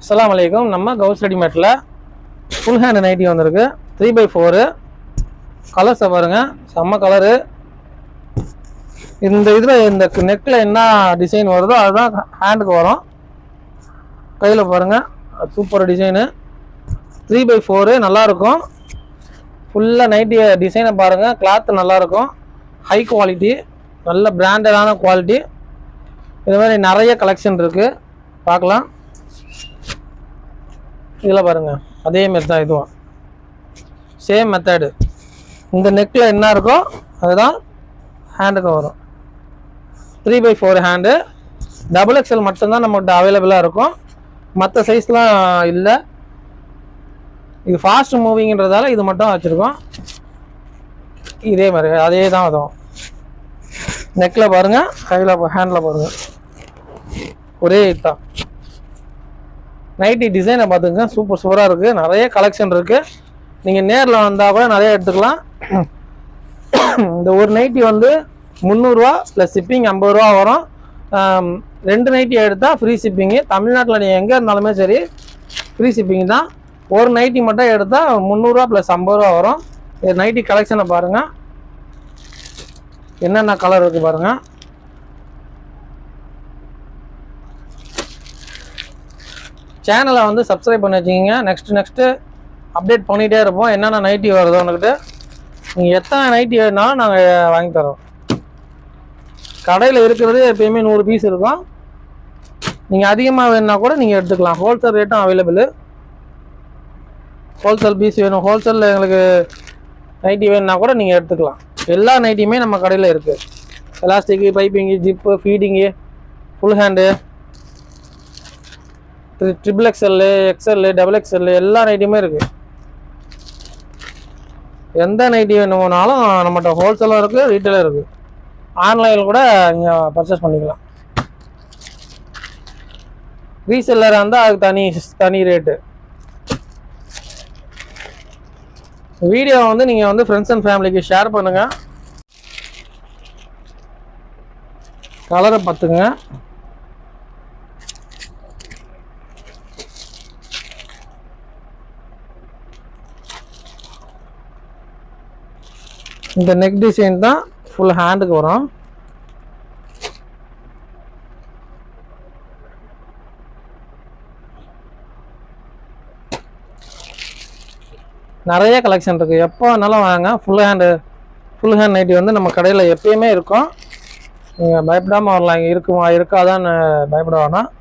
அஸ்ஸலாமு அலைக்கும். நம்ம கவுஸ் ரெடிமேட்டில் ஃபுல் ஹேண்ட் நைட்டி வந்திருக்கு. 3x4 கலர்ஸை பாருங்கள், செம்ம கலரு. இந்த இதில் இந்த நெக்கில் என்ன டிசைன் வருதோ அதுதான் ஹேண்டுக்கு வரும். கையில் பாருங்கள், சூப்பர் டிசைனு. 3x4 நல்லாயிருக்கும். ஃபுல்லாக நைட்டி டிசைனை பாருங்கள், கிளாத்து நல்லாயிருக்கும். ஹை குவாலிட்டி, நல்ல பிராண்டடான குவாலிட்டி. இது மாதிரி நிறைய கலெக்ஷன் இருக்குது, பார்க்கலாம். இதில் பாருங்கள், அதே மாரி தான் இதுவும் சேம் மெத்தடு. இந்த நெக்கில் என்ன இருக்கோ அதுதான் ஹேண்டுக்கு வரும். 3x4 hand. XXL மட்டும்தான் நம்மகிட்ட அவைலபிளாக இருக்கும், மற்ற சைஸ்லாம் இல்லை. இது ஃபாஸ்ட் மூவிங்கிறதால இது மட்டும் வச்சுருக்கோம். இதே மாதிரி அதே தான் அதுவும். நெக்கில் பாருங்கள், கையில் ஹேண்டில் பாருங்கள், ஒரே இதுதான். நைட்டி டிசைனை பார்த்துங்க, சூப்பர் சூப்பராக இருக்குது. நிறைய கலெக்ஷன் இருக்குது. நீங்கள் நேரில் வந்தால் கூட நிறைய எடுத்துக்கலாம். இந்த ஒரு நைட்டி வந்து 300 ப்ளஸ் ஷிப்பிங் 50 ரூபா வரும். 2 நைட்டி எடுத்தால் ஃப்ரீ ஷிப்பிங்கு. தமிழ்நாட்டில் நீங்கள் எங்கே இருந்தாலுமே சரி ஃப்ரீ ஷிப்பிங் தான். ஒரு நைட்டி மட்டும் எடுத்தால் 300 ப்ளஸ் 50 ரூபா வரும். நைட்டி கலெக்ஷனை பாருங்கள், என்னென்ன கலர் இருக்குது பாருங்கள். சேனலை வந்து சப்ஸ்கிரைப் பண்ணி வச்சுக்கிங்க. நெக்ஸ்ட்டு அப்டேட் பண்ணிகிட்டே இருப்போம், என்னென்ன நைட்டி வருதோ உனக்கிட்ட. நீங்கள் எத்தனை நைட்டி வேணுனாலும் நாங்கள் வாங்கி தரோம். கடையில் இருக்கிறது எப்பயுமே 100 பீஸ் இருக்கும். நீங்கள் அதிகமாக வேணுன்னா கூட நீங்கள் எடுத்துக்கலாம். ஹோல்சேல் ரேட்டும் அவைலபிள். ஹோல்சேல் பீஸ் வேணும், ஹோல்சேலில் எங்களுக்கு நைட்டி வேணுன்னா கூட நீங்கள் எடுத்துக்கலாம். எல்லா நைட்டியுமே நம்ம கடையில் இருக்குது. Elastic, piping, zip, feeding, full hand, XXL, XL, XXL எல்லா நைட்டியுமே இருக்குது. எந்த நைட்டி வேணும்னாலும் நம்மகிட்ட ஹோல்சேலும் இருக்குது, ரீட்டெயிலும் இருக்குது. ஆன்லைனில் கூட நீங்கள் பர்ச்சேஸ் பண்ணிக்கலாம். ரீசெல்லராக இருந்தால் அதுக்கு தனி ரேட்டு. வீடியோ வந்து நீங்கள் வந்து ஃப்ரெண்ட்ஸ் அண்ட் ஃபேமிலிக்கு ஷேர் பண்ணுங்கள். கலரை பார்த்துங்க. இந்த நெக் டிசைன் தான் ஃபுல் ஹேண்டுக்கு வரும். நிறைய கலெக்ஷன் இருக்குது, எப்போ வேணாலும் வாங்க. ஃபுல் ஹேண்ட் நைட்டி வந்து நம்ம கடையில் எப்பயுமே இருக்கும். நீங்கள் பயப்படாமல் வரலாம். இங்கே இருக்குமா இருக்காதான்னு பயப்பட வேணாம்.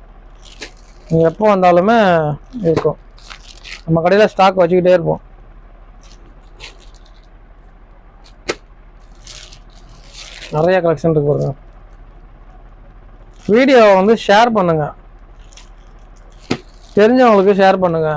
நீங்கள் எப்போ வந்தாலுமே இருக்கும். நம்ம கடையில் ஸ்டாக் வச்சுக்கிட்டே இருப்போம். நிறைய கலெக்ஷன் இருக்கு பாருங்க. வீடியோவை வந்து ஷேர் பண்ணுங்க, தெரிஞ்சவங்களுக்கு ஷேர் பண்ணுங்க.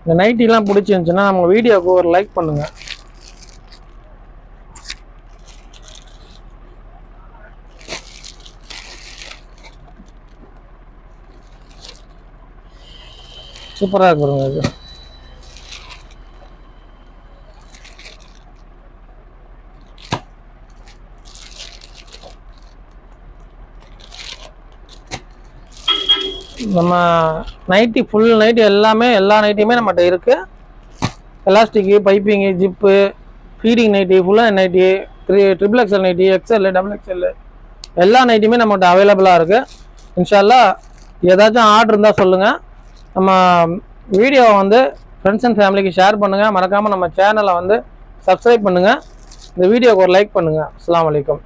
இந்த நைட்டிலாம் பிடிச்சிருந்துச்சுன்னா நம்ம வீடியோவுக்கு ஒரு லைக் பண்ணுங்க. சூப்பராக இருக்குங்க இது. நம்ம நைட்டி ஃபுல் நைட்டி எல்லாமே எல்லா நைட்டியுமே நம்மகிட்ட இருக்குது. Elastic, piping, zip, feeding nighty, ஃபுல்லாக nighty, XXL nighty, XL, XXL எல்லா நைட்டியுமே நம்மகிட்ட அவைலபிளாக இருக்குது. இன்ஷால்லா ஏதாச்சும் ஆர்டர் இருந்தால் சொல்லுங்கள். நம்ம வீடியோவை வந்து ஃப்ரெண்ட்ஸ் அண்ட் ஃபேமிலிக்கு ஷேர் பண்ணுங்கள். மறக்காமல் நம்ம சேனலை வந்து சப்ஸ்கிரைப் பண்ணுங்கள். இந்த வீடியோவுக்கு ஒரு லைக் பண்ணுங்கள். அஸ்ஸலாமு அலைக்கும்.